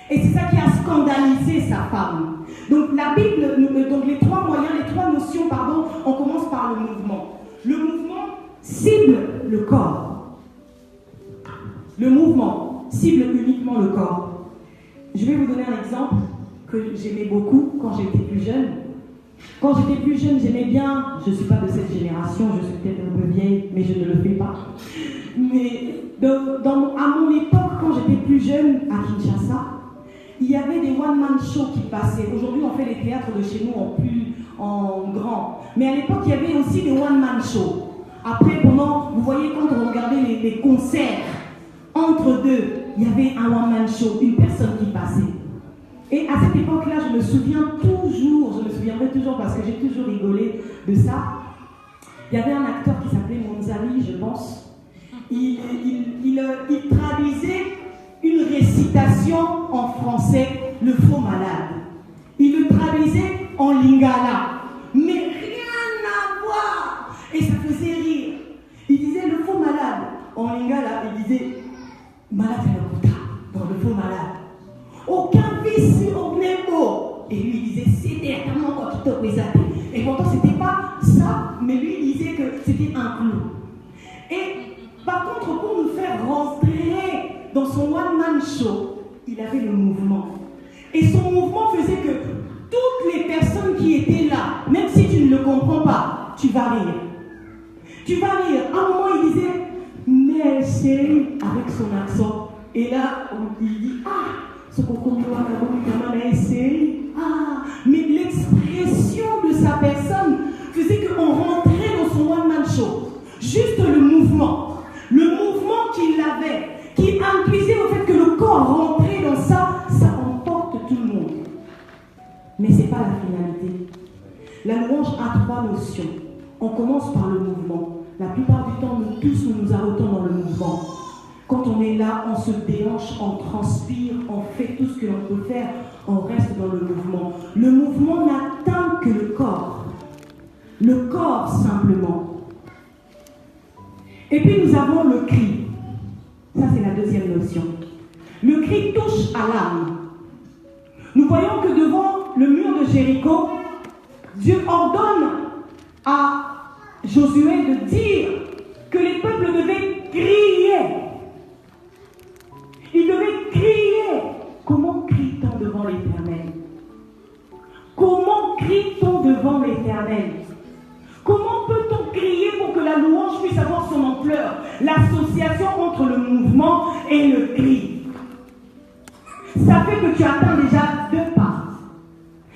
Speaker 1: Et c'est ça qui a scandalisé sa femme. Donc la Bible, donc les trois moyens, les trois notions, pardon, on commence par le mouvement. Le mouvement cible le corps. Le mouvement cible uniquement le corps. Je vais vous donner un exemple que j'aimais beaucoup quand j'étais plus jeune. Quand j'étais plus jeune, j'aimais bien, je ne suis pas de cette génération, je suis peut-être un peu vieille, mais je ne le fais pas. Mais à mon époque, quand j'étais plus jeune à Kinshasa, il y avait des one-man shows qui passaient. Aujourd'hui, on fait les théâtres de chez nous en grand. Mais à l'époque, il y avait aussi des one-man shows. Après, vous voyez, quand on regardait les concerts, entre deux, il y avait un one-man show, une personne qui passait. Et à cette époque-là, je me souviendrai toujours parce que j'ai toujours rigolé de ça. Il y avait un acteur qui s'appelait Monzali, je pense. Il traduisait une récitation en français, le faux malade. Il le traduisait en lingala. Mais rien à voir. Et ça faisait rire. Il disait le faux malade. En lingala, il disait malade à dans le faux malade. Aucun vice au mot. Et lui, il disait c'est directement quand tu te présentes. Et pourtant, c'était pas ça, mais lui, il disait que c'était un clou. Et par contre, pour nous faire rentrer dans son one-man show, il avait le mouvement. Et son mouvement faisait que toutes les personnes qui étaient là, même si tu ne le comprends pas, tu vas rire. Tu vas rire. À un moment, il disait mais chérie, avec son accent. Et là, il dit ce qu'on comprend mais l'expression de sa personne faisait qu'on rentrait dans son one-man show. Juste le mouvement qu'il avait, qui induisait au fait que le corps rentrait dans ça emporte tout le monde. Mais ce n'est pas la finalité. La louange a trois notions. On commence par le mouvement. La plupart du temps, nous tous, nous arrêtons dans le mouvement. Quand on est là, on se déhanche, on transpire, on fait tout ce que l'on peut faire, on reste dans le mouvement. Le mouvement n'atteint que le corps. Le corps, simplement. Et puis nous avons le cri. Ça, c'est la deuxième notion. Le cri touche à l'âme. Nous voyons que devant le mur de Jéricho, Dieu ordonne à Josué de dire que les peuples devaient crier. Ils devaient crier. Comment crie-t-on devant l'Éternel? Comment crie-t-on devant l'Éternel? Comment peut-on crier pour que la louange puisse avoir son ampleur? L'association entre le mouvement et le cri. Ça fait que tu atteins déjà 2 pas.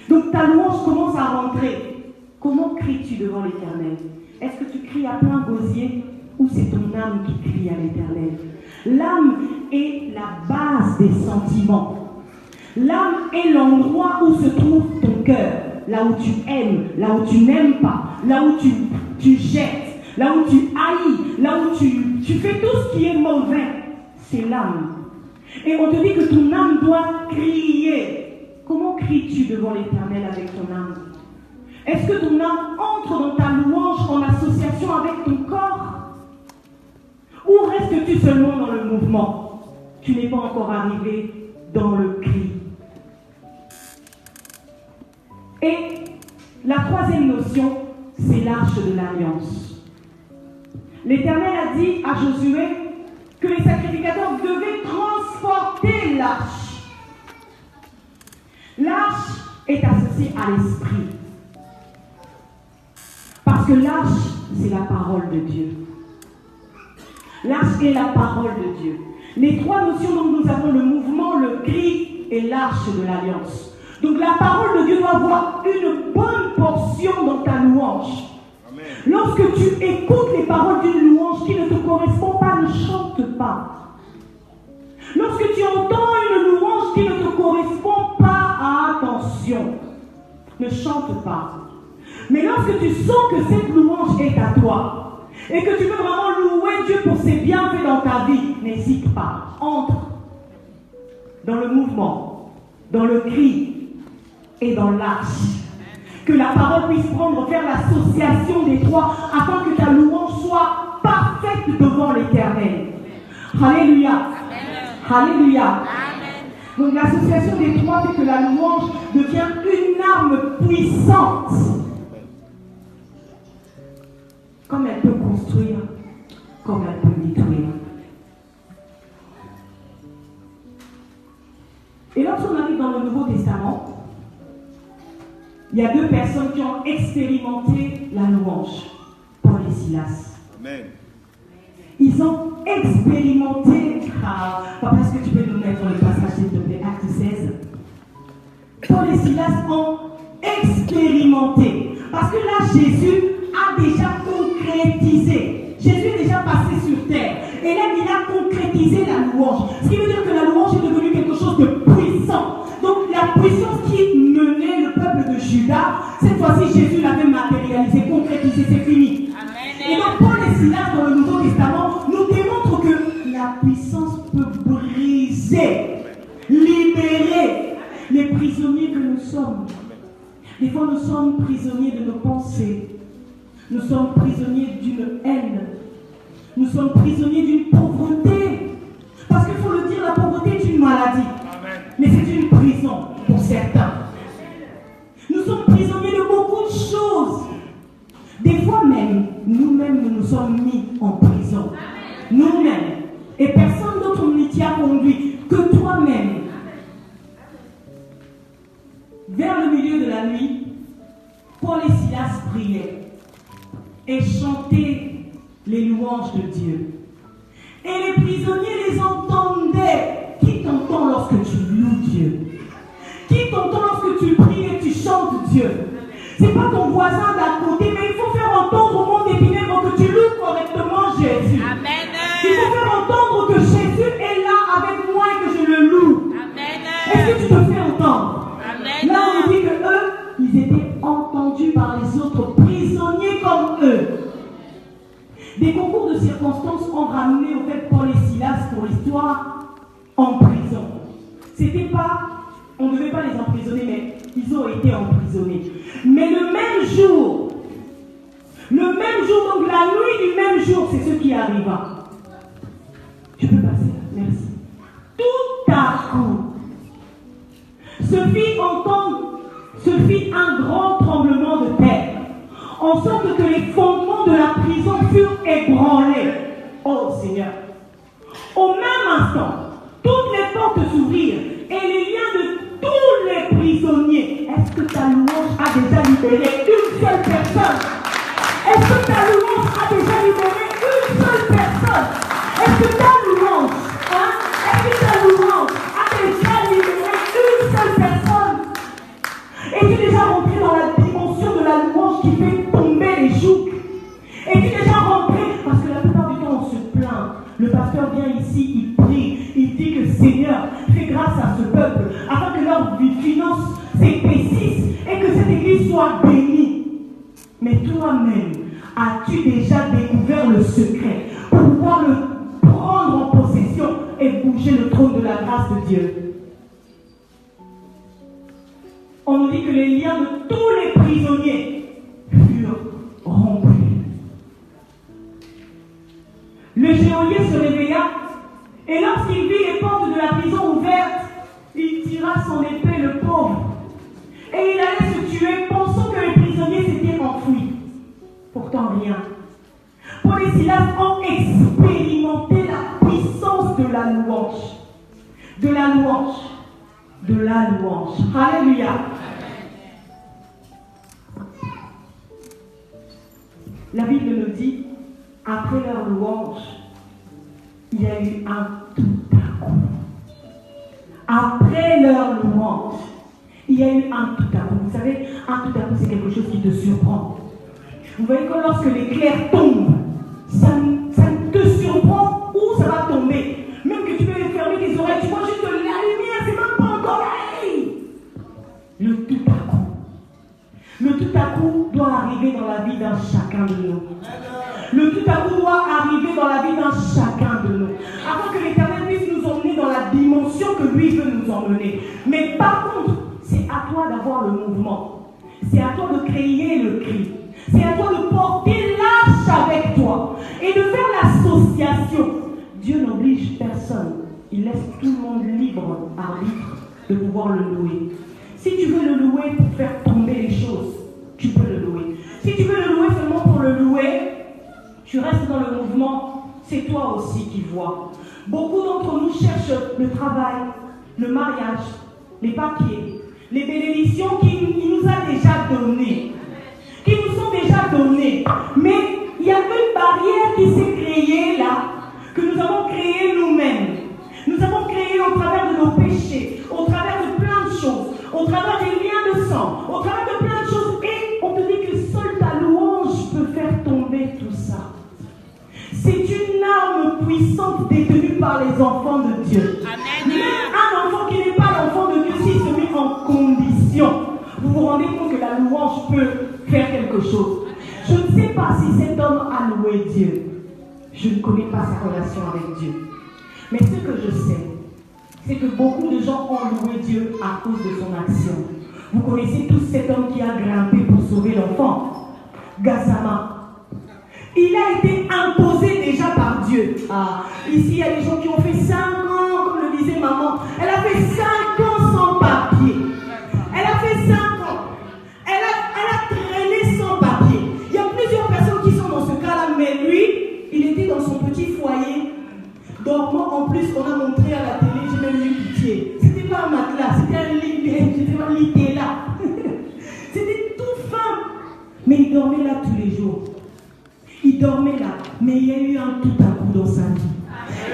Speaker 1: Donc ta louange commence à rentrer. Comment cries-tu devant l'Éternel? Est-ce que tu cries à plein gosier ou c'est ton âme qui crie à l'Éternel? L'âme est la base des sentiments. L'âme est l'endroit où se trouve ton cœur. Là où tu aimes, là où tu n'aimes pas, là où tu jettes, là où tu haïs, là où tu fais tout ce qui est mauvais. C'est l'âme. Et on te dit que ton âme doit crier. Comment cries-tu devant l'Éternel avec ton âme? Est-ce que ton âme entre dans ta louange en association avec ton corps? Ou restes-tu seulement dans le mouvement? Tu n'es pas encore arrivé dans le cri. Et la troisième notion, c'est l'arche de l'alliance. L'Éternel a dit à Josué que les sacrificateurs devaient transporter l'arche. L'arche est associée à l'esprit. Parce que l'arche, c'est la parole de Dieu. L'arche est la parole de Dieu. Les trois notions dont nous avons, le mouvement, le cri et l'arche de l'alliance. Donc la parole de Dieu doit avoir une bonne portion dans ta louange. Amen. Lorsque tu écoutes les paroles d'une louange qui ne te correspond pas, ne chante pas. Lorsque tu entends une louange qui ne te correspond pas, attention, ne chante pas. Mais lorsque tu sens que cette louange est à toi et que tu veux vraiment louer Dieu pour ses bienfaits dans ta vie, n'hésite pas. Entre dans le mouvement, dans le cri et dans l'arche. Que la parole puisse faire l'association des trois afin que ta louange soit parfaite devant l'Éternel. Alléluia. Amen. Alléluia. Amen. Donc l'association des trois fait que la louange devient une arme puissante. Comme elle peut construire, comme elle peut détruire. Et lorsqu'on arrive dans le Nouveau Testament, il y a deux personnes qui ont expérimenté la louange, Paul et Silas. Amen. Ils ont expérimenté. Papa, est-ce que tu peux nous mettre le passage, s'il te plaît, Acte 16. Paul et Silas ont expérimenté. Parce que là, Jésus a déjà concrétisé. Jésus est déjà passé sur terre. Et là, il a concrétisé la louange. Ce qui veut dire que la louange est devenue quelque chose de puissant. Donc, la puissance qui menait le peuple de Juda, cette fois-ci, Jésus l'avait matérialisé, concrétisé, c'est fini. Amen. Et donc, Paul et Silas, dans le Nouveau Testament, nous démontrent que la puissance peut briser, libérer les prisonniers que nous sommes. Des fois, nous sommes prisonniers de nos pensées. Nous sommes prisonniers d'une haine. Nous sommes prisonniers d'une pauvreté. Parce qu'il faut le dire, la pauvreté est une maladie. Amen. Mais c'est une prison pour certains. Nous sommes prisonniers de beaucoup de choses. Des fois même, nous-mêmes, nous nous sommes mis en prison. Nous-mêmes. Et personne d'autre ne t'y a conduit que toi-même. Vers le milieu de la nuit, Paul et Silas priaient et chantaient les louanges de Dieu. Et les prisonniers les entendaient. Qui t'entend lorsque tu loues Dieu? Qui t'entend lorsque tu pries et tu chantes Dieu? C'est pas ton voisin d'à côté, mais il faut faire entendre au monde épinèbre que tu loues correctement Jésus. Amen. Il faut faire entendre que Jésus est là avec moi et que je le loue. Amen. Est-ce que tu te fais entendre? Amen. Là, on dit que eux, ils étaient entendus par les autres prisonniers comme eux. Des concours de circonstances ont ramené au fait Paul et Silas pour l'histoire en prison. C'était pas, on ne devait pas les emprisonner, mais ils ont été emprisonnés. Mais le même jour, donc la nuit du même jour, c'est ce qui arriva. Je peux passer, merci. Tout à coup, se fit un grand tremblement de terre, en sorte que les fondements de la prison furent ébranlés. Oh Seigneur! Au même instant, toutes les portes s'ouvrirent et les liens de tous les prisonniers. Est-ce que ta louange a déjà libéré une seule personne? Est-ce que ta louange a déjà libéré une seule personne? Est-ce que ta louange, est-ce que ta louange a déjà libéré une seule personne? Es-tu déjà rentré dans la dimension de la louange qui fait tomber les jougs? Es-tu déjà rentré? Parce que la plupart du temps on se plaint. Le pasteur vient ici, il prie, il dit que Seigneur, fais grâce à ce peuple afin que leurs finances s'épaississent et que cette église soit bénie. Mais toi-même, as-tu déjà découvert le secret pour pouvoir le prendre en possession et bouger le trône de la grâce de Dieu? on nous dit que les liens de tous les prisonniers furent rompus. Le geôlier se réveilla et lorsqu'il vit les portes de la prison ouvertes, il tira son épée, le pauvre, et il allait se tuer pensant que les prisonniers s'étaient enfouis. Pourtant rien. Paul et Silas ont expérimenté la puissance de la louange. De la louange. De la louange. Alléluia. La Bible nous dit, après leur louange, il y a eu un tout à coup. Après leur louange, il y a eu un tout à coup. Vous savez, un tout à coup, c'est quelque chose qui te surprend. Vous voyez que lorsque l'éclair tombe, ça te surprend où ça va tomber. Même que tu peux fermer tes oreilles, tu vois juste la lumière, c'est même pas encore là. Le tout à coup. Le tout à coup doit arriver dans la vie d'un chacun de nous. Le tout à coup doit arriver dans la vie d'un chacun de nous. Afin que l'Éternel puisse nous emmener dans la dimension que lui veut nous emmener. Mais par contre, c'est à toi d'avoir le mouvement. C'est à toi de créer le cri. C'est à toi de porter l'arche avec toi. Et de faire l'association. Dieu n'oblige personne. Il laisse tout le monde libre, arbitre, de pouvoir le louer. Si tu veux le louer pour faire tomber les choses, tu peux le louer. Si tu veux le louer seulement pour le louer, tu restes dans le mouvement, c'est toi aussi qui vois. Beaucoup d'entre nous cherchent le travail, le mariage, les papiers, les bénédictions qui nous a déjà données, qui nous sont déjà données. Mais il y a une barrière qui s'est créée là, que nous avons créée nous-mêmes. Nous avons créé au travers de nos péchés, au travers de plein de choses, au travers des liens de sang, au travers de plein de choses. Et on te dit que seule ta louange peut faire tomber tout ça. C'est une arme puissante détenue par les enfants de Dieu. Amen. Même un enfant qui n'est pas l'enfant de Dieu, s'il se met en condition, vous vous rendez compte que la louange peut faire quelque chose. Je ne sais pas si cet homme a loué Dieu. Je ne connais pas sa relation avec Dieu. Mais ce que je sais, c'est que beaucoup de gens ont loué Dieu à cause de son action. Vous connaissez tous cet homme qui a grimpé pour sauver l'enfant, Gassama. Il a été imposé déjà par Dieu. Ici, il y a des gens qui ont fait 5 ans, comme le disait maman. Elle a fait 5 ans sans papier. Elle a fait 5 ans. Elle a traîné sans papier. Il y a plusieurs personnes qui sont dans ce cas-là, mais lui, il était dans son petit foyer. Dormant, en plus, on a montré à la télé, j'ai même eu pitié. C'était pas un matelas, c'était un lit là. C'était tout fin. Mais il dormait là tous les jours. Il dormait là, mais il y a eu un tout à coup dans sa vie.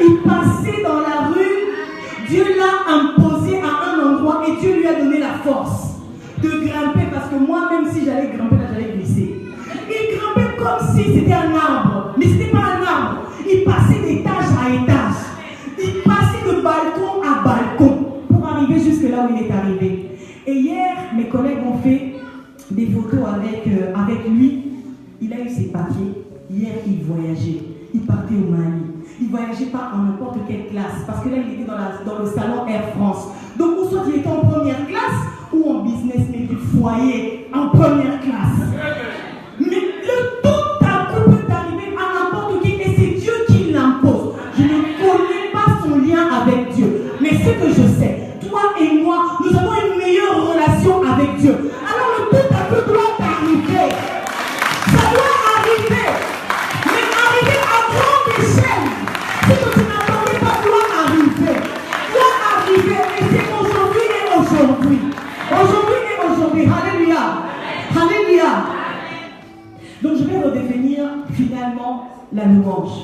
Speaker 1: Il passait dans la rue, Dieu l'a imposé à un endroit et Dieu lui a donné la force de grimper, parce que moi, même si j'allais grimper là, j'allais glisser. Il grimpait comme si c'était un arbre, mais ce n'était pas un arbre. Il passait d'étage à étage. Il passait de balcon à balcon pour arriver jusque là où il est arrivé. Et hier, mes collègues ont fait des photos avec lui. Il a eu ses papiers. Hier, il voyageait. Il partait au Mali. Il ne voyageait pas en n'importe quelle classe. Parce que là, il était dans le salon Air France. Donc, ou soit il était en première classe ou en business, mais du foyer, en première classe. Mais le tout à coup peut arriver à n'importe qui. Et c'est Dieu qui l'impose. Je ne connais pas son lien avec Dieu. Mais ce que je sais, toi et moi, nous avons une meilleure relation avec Dieu. Alors, le tout à coup doit arriver. Ça doit arriver. Mais arriver à grande échelle. Ce que tu n'attendais pas doit arriver. Doit arriver. Et c'est aujourd'hui et aujourd'hui. Aujourd'hui et aujourd'hui. Alléluia. Alléluia. Donc je vais redéfinir finalement la louange.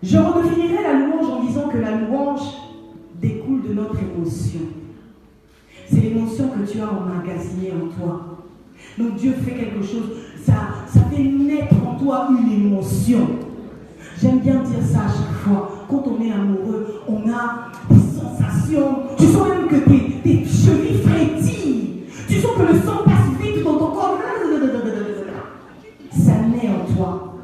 Speaker 1: Je redéfinirai la louange en disant que la louange découle de notre émotion. C'est l'émotion que tu as emmagasinée en toi. Donc Dieu fait quelque chose, ça fait naître en toi une émotion. J'aime bien dire ça à chaque fois. Quand on est amoureux, on a des sensations. Tu sens même que tes chevilles frétillent. Tu sens que le sang passe vite dans ton corps. Ça naît en toi.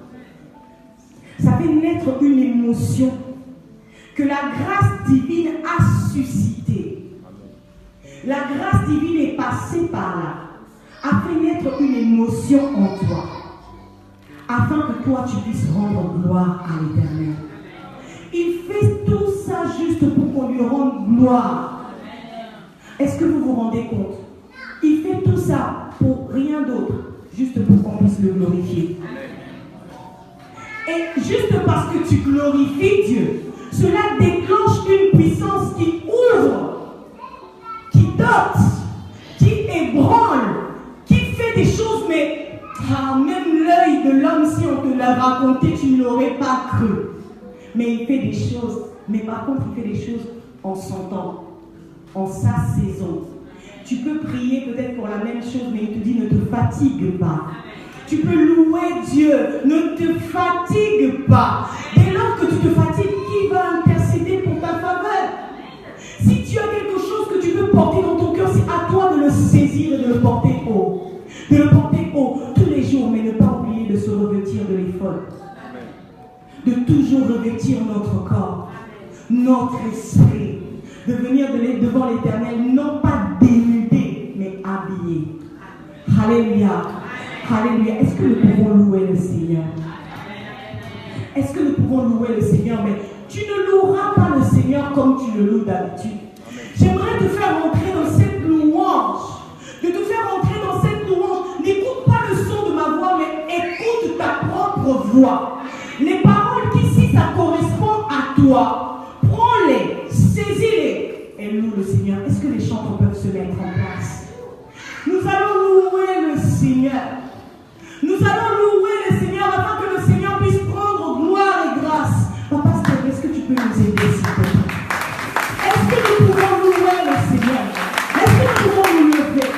Speaker 1: Ça fait naître une émotion que la grâce divine a suscitée. La grâce divine est passée par là, a fait naître une émotion en toi, afin que toi tu puisses rendre gloire à l'Éternel. Il fait tout ça juste pour qu'on lui rende gloire. Est-ce que vous vous rendez compte? Il fait tout ça pour rien d'autre, juste pour qu'on puisse le glorifier. Et juste parce que tu glorifies Dieu, cela déclenche une puissance qui ouvre, qui dote, qui ébranle, qui fait des choses, mais même l'œil de l'homme, si on te l'a raconté, tu ne l'aurais pas cru. Mais il fait des choses, mais par contre, il fait des choses en son temps, en sa saison. Tu peux prier peut-être pour la même chose, mais il te dit ne te fatigue pas. Tu peux louer Dieu, ne te fatigue pas. Dès lors que tu te fatigues, qui va intercéder pour ta faveur? Si tu as quelque chose que tu veux porter dans ton cœur, c'est à toi de le saisir et de le porter haut. De le porter haut tous les jours, mais ne pas oublier de se revêtir de l'éphod. De toujours revêtir notre corps, notre esprit. De venir devant l'Éternel, non pas dénudé, mais habillé. Alléluia. Alléluia. Est-ce que nous pouvons louer le Seigneur? Est-ce que nous pouvons louer le Seigneur? Mais tu ne loueras pas le Seigneur comme tu le loues d'habitude. J'aimerais te faire entrer dans cette louange. De te faire entrer dans cette louange. N'écoute pas le son de ma voix, mais écoute ta propre voix. Les paroles qu'ici, ça correspond à toi. Prends-les, saisis-les et loue le Seigneur. Est-ce que les chanteurs peuvent se mettre en place? Nous allons louer le Seigneur. Nous allons louer le Seigneur afin que le Seigneur puisse prendre gloire et grâce. Papa, est-ce que tu peux nous aider, s'il te plaît? Est-ce que nous pouvons louer le Seigneur? Est-ce que nous pouvons nous lever?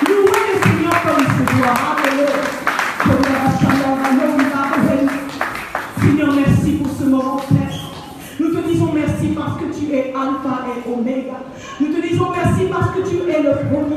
Speaker 1: Louer le Seigneur comme il se doit. Alléluia. Seigneur, merci pour ce moment, Père. Nous te disons merci parce que tu es Alpha et Oméga. Nous te disons merci parce que tu es le premier